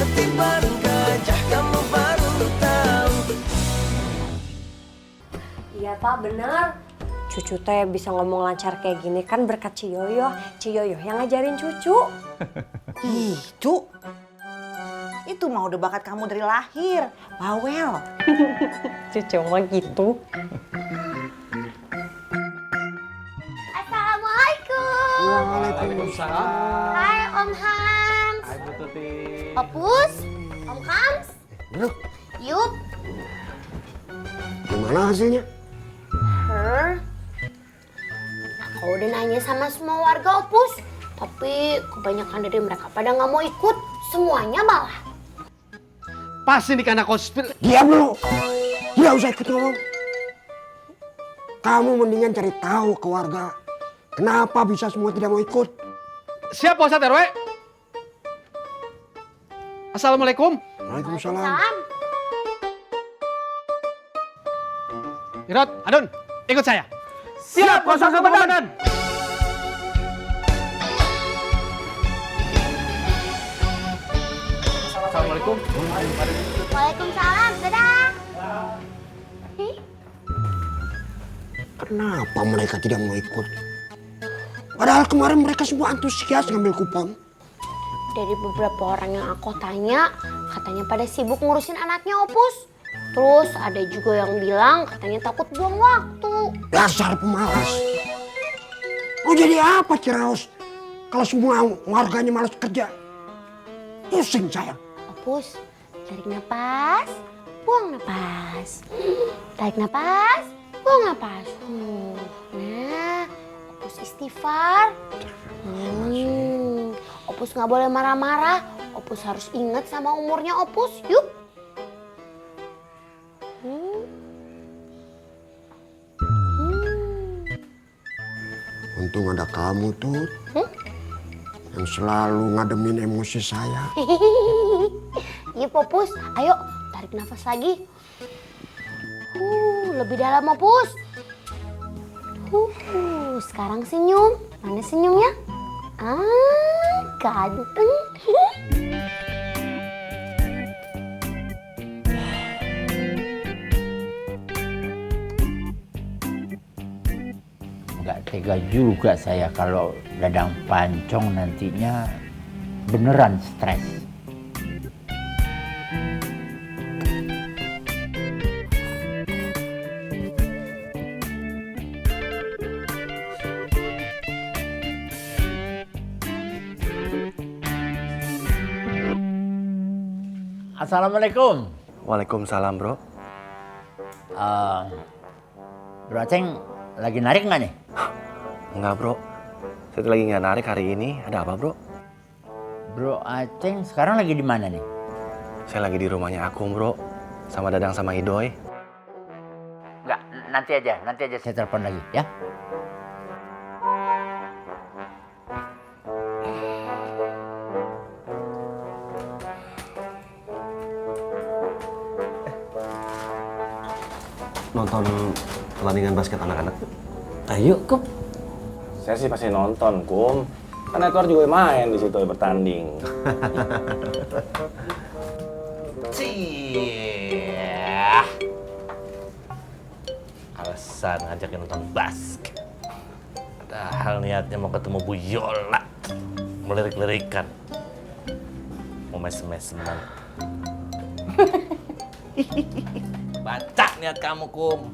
ketiban gajah kamu baru tahu. Iya Pak, bener. Cucu teh bisa ngomong lancar kayak gini kan berkat Ciyoyo. Ciyoyo yang ngajarin cucu. Itu mah udah bakat kamu dari lahir. Bawel. Cucu mah gitu. Assalamualaikum. Waalaikumsalam. Hai Om Hans. Hai Bu Tuti. Opus. Om Kams. Duduk, Yup. gimana hasilnya? Aku udah nanya sama semua warga Opus. Tapi kebanyakan dari mereka pada nggak mau ikut. Semuanya malah. Pasti nih karena konspirasi. Diam dulu, tidak usah ikut ngomong. Kamu mendingan cari tahu ke warga, kenapa bisa semua tidak mau ikut. Siap Pak Ustadz RW. Assalamualaikum. Waalaikumsalam. Salam. Irot, Adun, ikut saya. Siap, kosong komandan. Assalamualaikum. Waalaikumsalam. Dadah. Kenapa mereka tidak mau ikut? Padahal kemarin mereka semua antusias ngambil kupon. Dari beberapa orang yang aku tanya, katanya pada sibuk ngurusin anaknya Opus. Terus ada juga yang bilang katanya takut buang waktu. Dasar pemalas. Mau jadi apa Ciraos kalau semua warganya malas kerja? Pusing saya. Opus, tarik napas, buang napas. Tarik napas, buang napas. Nah, Opus istighfar. Opus nggak boleh marah-marah. Opus harus ingat sama umurnya Opus. Yuk. Untung ada kamu tuh yang selalu ngademin emosi saya. Yuk Opus, ayo tarik nafas lagi. Lebih dalam Opus. Sekarang senyum. Mana senyumnya? Ganteng. Nggak tega juga saya kalau Dadang Pancong nantinya beneran stres. Assalamualaikum. Waalaikumsalam bro. Bro Aceng lagi narik nggak nih? Enggak bro, saya tuh lagi nggak narik hari ini. Ada apa bro? Bro Aceng sekarang lagi di mana nih? Saya lagi di rumahnya Akung bro, sama Dadang sama Idoy. Nggak, nanti aja saya telepon lagi ya. Nonton pertandingan basket anak-anak. Ayo, Kum. Saya sih pasti nonton, Kum. Kan Edward juga main di situ bertanding. Cih. Alasan ngajakin nonton basket. Padahal niatnya mau ketemu Bu Yola. Melirik-lirikan. Mau mesem-meseman. Baca niat kamu, Kum.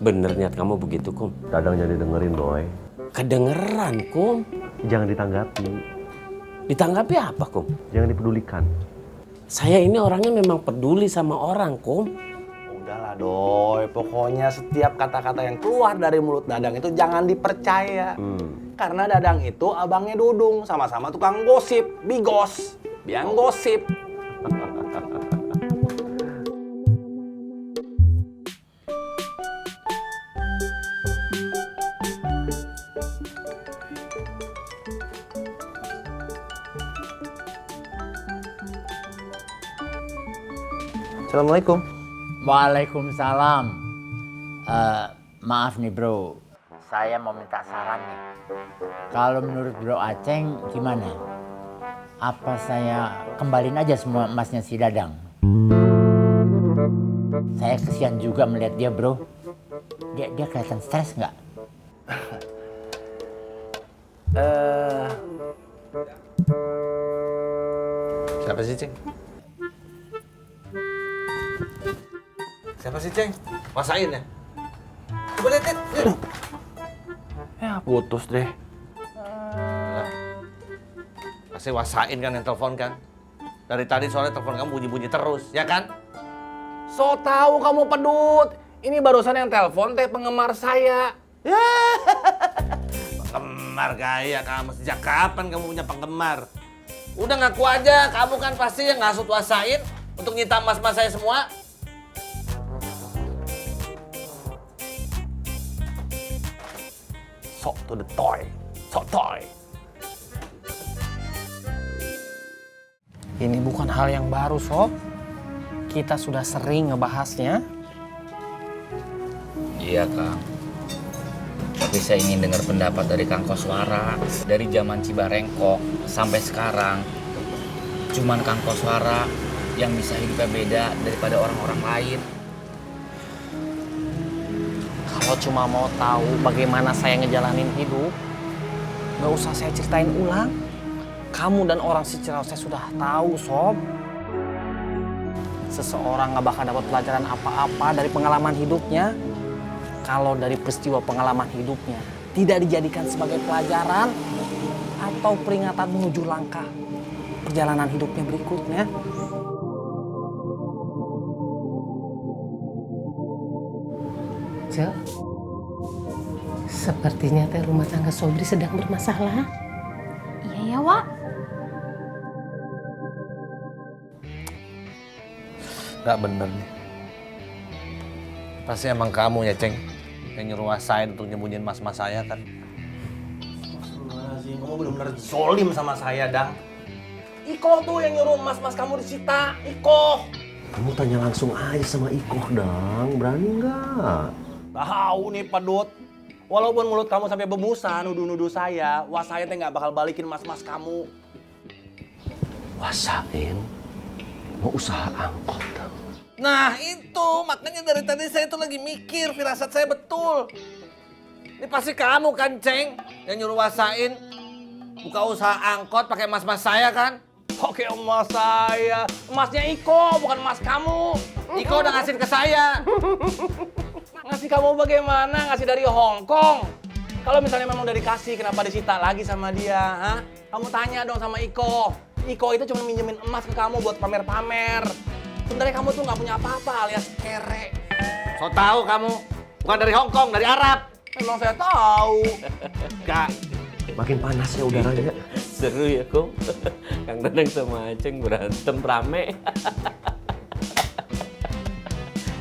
Bener niat kamu begitu, Kum. Dadang jadi dengerin boy. Kedengeran, Kum. Jangan ditanggapi, Ditanggapi apa, Kum? jangan dipedulikan. Saya ini orangnya memang peduli sama orang, Kum. Udahlah Doy, pokoknya setiap kata-kata yang keluar dari mulut Dadang itu jangan dipercaya. Karena Dadang itu abangnya Dudung, sama-sama tukang gosip, bigos, biang gosip. Assalamualaikum. Waalaikumsalam. Maaf nih bro, saya mau minta saran nih. Kalau menurut Bro Aceng gimana? Apa saya kembalin aja semua emasnya si Dadang? Saya kesian juga melihat dia, bro. Dia kelihatan stres nggak? Siapa sih, Ceng? Siapa sih, Ceng? Wasain ya? Coba lihat, lihat. Ya putus deh. Pasti Wasain kan yang telepon kan? Dari tadi soalnya telepon kamu bunyi-bunyi terus, ya kan? So tahu kamu pedut. Ini barusan yang telepon teh penggemar saya. Ya. Penggemar gaya kamu. Sejak kapan kamu punya penggemar? Udah ngaku aja, kamu kan pasti yang ngasut Wasain untuk nyita emas-emas saya semua. Sok to the toy. Sok toy. Ini bukan hal yang baru, Sob. Kita sudah sering ngebahasnya. Iya, Kang. Tapi saya ingin dengar pendapat dari Kang Koswara. Dari zaman Cibarengkok sampai sekarang, cuman Kang Koswara yang bisa hidupnya beda daripada orang-orang lain. Kalau cuma mau tahu bagaimana saya ngejalanin hidup, nggak usah saya ceritain ulang. Kamu dan orang si Ciraos saya sudah tahu, Sob. Seseorang nggak bakal dapat pelajaran apa-apa dari pengalaman hidupnya kalau dari peristiwa pengalaman hidupnya tidak dijadikan sebagai pelajaran atau peringatan menuju langkah perjalanan hidupnya berikutnya. Cek, sepertinya teh rumah tangga Sobri sedang bermasalah. Iya ya, Wak. Gak bener nih. Pasti emang kamu ya, Ceng, yang nyuruh Wasain untuk nyembunyiin mas-mas saya kan? Astagfirullahaladzim, kamu benar-benar zolim sama saya, Dang. Iko tuh yang nyuruh mas-mas kamu disita, Iko. Kamu tanya langsung aja sama Iko, Dang. Berani nggak? Tahu nih, Pedut. Walaupun mulut kamu sampai berbusa nuduh-nuduh saya, Wasain teh nggak bakal balikin mas-mas kamu. Wasain mau usaha angkot, Dang. Nah itu, makanya dari tadi saya tuh lagi mikir, firasat saya betul. Ini pasti kamu kan, Ceng, yang nyuruh Wasain buka usaha angkot pakai emas-emas saya kan? Oke, emas saya. Emasnya Iko, bukan emas kamu. Iko udah ngasih ke saya. Ngasih kamu bagaimana? Ngasih dari Hong Kong. Kalau misalnya memang udah dikasih, kenapa disita lagi sama dia? Hah? Kamu tanya dong sama Iko. Iko itu cuma minjemin emas ke kamu buat pamer-pamer. Sebenarnya kamu tuh nggak punya apa-apa alias kere. So tahu kamu, bukan dari Hong Kong, dari Arab. Memang saya tahu. Gak. Makin panas ya udaranya. Seru ya, Kum. Kang Dadang sama Aceng berantem rame.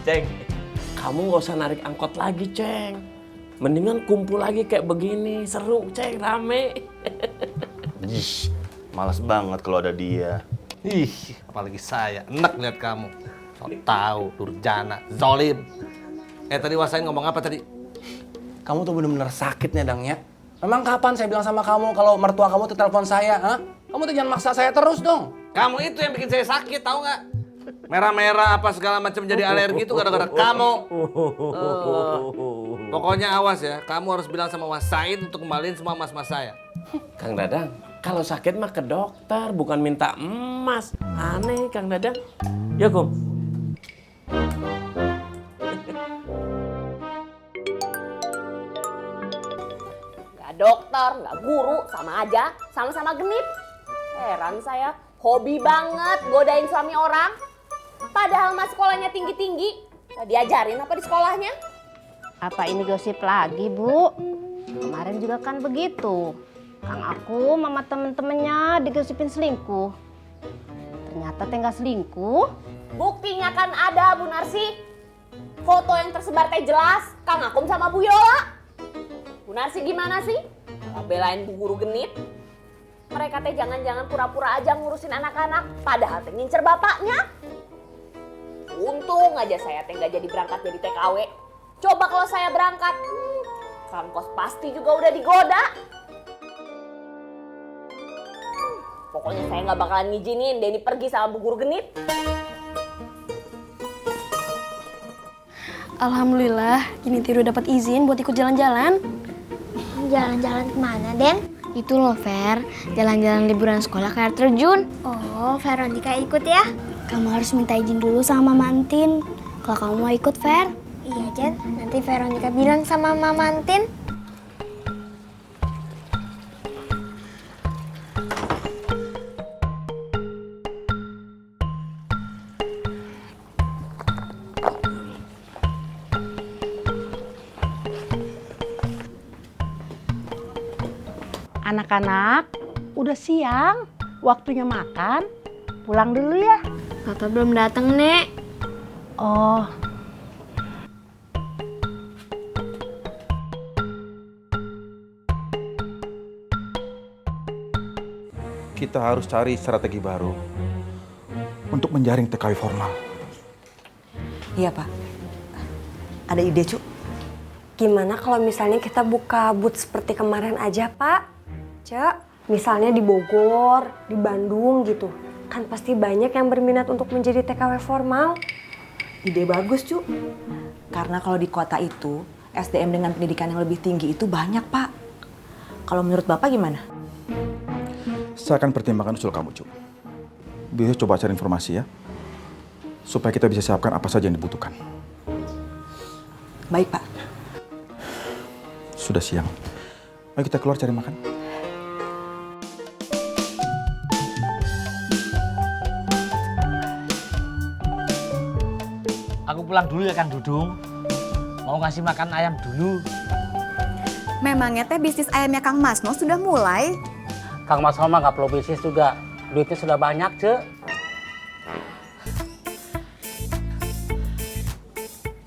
Ceng, kamu nggak usah narik angkot lagi, Ceng. Mendingan kumpul lagi kayak begini, seru, Ceng, rame. Ih, males banget kalau ada dia. Ih, apalagi saya, enak lihat kamu. So tahu, durjana, zolim. Tadi Wasain ngomong apa tadi? Kamu tuh bener-bener sakitnya, Dang, ya. Memang kapan saya bilang sama kamu kalau mertua kamu tuh telepon saya, ha? Kamu tuh jangan maksa saya terus dong. Kamu itu yang bikin saya sakit, tahu nggak? Merah-merah apa segala macam jadi alergi itu gara-gara kamu. Pokoknya awas ya, kamu harus bilang sama Wasain untuk kembaliin semua emas-emas saya. Kang Dadang, kalau sakit mah ke dokter, bukan minta emas. Aneh, Kang Dadang. Ya, Kum. Nggak dokter, nggak guru, sama aja, sama-sama genit. Heran saya, hobi banget godain suami orang. Padahal mas sekolahnya tinggi-tinggi, nggak diajarin apa di sekolahnya? Apa ini gosip lagi, Bu? Kemarin juga kan begitu. Kang aku sama temen-temennya digosipin selingkuh. Ternyata teh nggak selingkuh. Buktinya kan ada, Bu Narsi. Foto yang tersebar teh jelas, Kang Akum sama Bu Yola. Bu Narsi gimana sih? Belain Bu Guru genit. Mereka teh jangan-jangan pura-pura aja ngurusin anak-anak, padahal teh ngincer bapaknya. Untung aja saya teh nggak jadi berangkat jadi TKW. Coba kalau saya berangkat, Kang Kos pasti juga udah digoda. Pokoknya saya nggak bakalan ngizinin Denny pergi sama Bu Guru Genit. Alhamdulillah, kini Tiru dapat izin buat ikut jalan-jalan. Jalan-jalan kemana, Den? Itu loh, Fer. Jalan-jalan liburan sekolah ke air terjun. Oh, Veronica ikut ya? Kamu harus minta izin dulu sama Mama Antin. Kalau kamu mau ikut, Fer. Iya, Jen. Nanti Veronica bilang sama Mama Antin. Anak-anak, udah siang. Waktunya makan. Pulang dulu ya. Papa belum datang, Nek. Oh. Kita harus cari strategi baru untuk menjaring TKW formal. Iya, Pak. Ada ide, Cuk? Gimana kalau misalnya kita buka booth seperti kemarin aja, Pak? Cek, misalnya di Bogor, di Bandung gitu. Kan pasti banyak yang berminat untuk menjadi TKW formal. Ide bagus, Cuk. Karena kalau di kota itu, SDM dengan pendidikan yang lebih tinggi itu banyak, Pak. Kalau menurut Bapak gimana? Saya akan pertimbangkan usul kamu, Cuk. Bisa coba cari informasi ya. Supaya kita bisa siapkan apa saja yang dibutuhkan. Baik, Pak. Sudah siang. Ayo kita keluar cari makan. Aku pulang dulu ya Kang Dudung. Mau ngasih makan ayam dulu. Memangnya teh bisnis ayamnya Kang Masno sudah mulai? Kang Masno mah nggak perlu bisnis juga. Duitnya sudah banyak, Cek.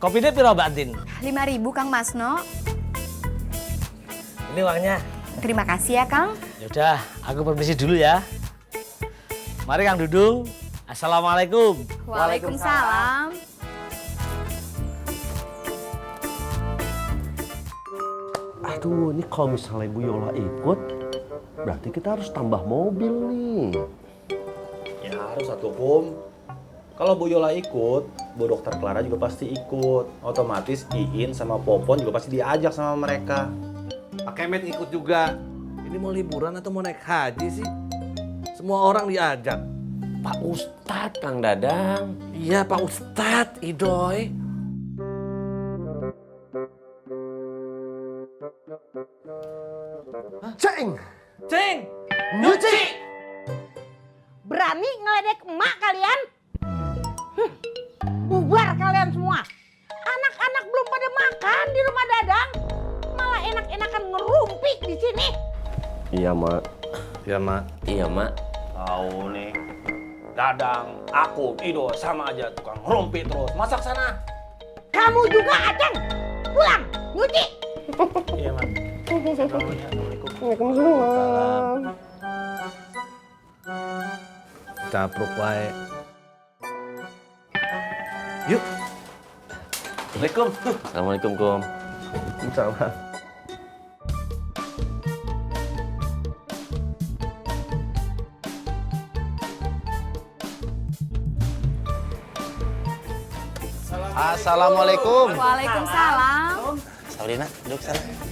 Kopinya piro Mbak Antin? 5.000 Kang Masno. Ini uangnya. Terima kasih ya Kang. Yaudah, aku permisi dulu ya. Mari Kang Dudung. Assalamualaikum. Waalaikumsalam. Aduh, ini kalau misalnya Bu Yola ikut, berarti kita harus tambah mobil nih. Ya harus satu, Kum. Kalau Bu Yola ikut, Bu Dokter Clara juga pasti ikut. Otomatis Iin sama Popon juga pasti diajak sama mereka. Pak Kemet ikut juga. Ini mau liburan atau mau naik haji sih? Semua orang diajak. Pak Ustadz, Kang Dadang. Iya, Pak Ustadz, Idoy. Ceng! Ceng! Nyuci! Berani ngeledek emak kalian? Bubar kalian semua. Anak-anak belum pada makan di rumah Dadang. Malah enak-enakan ngerumpik di sini. Iya, Mak. Iya, Mak. Iya, Mak. Tahu nih. Dadang, aku, Ido sama aja tukang rumpi terus. Masak sana. Kamu juga, Aceng. Pulang, nyuci. Iya, Mak. Waalaikumsalam. Capruk wae. Yuk. Assalamualaikum. Assalamualaikum, Kum. Salam. Assalamualaikum. Waalaikumsalam. Sabrina, duduk sana.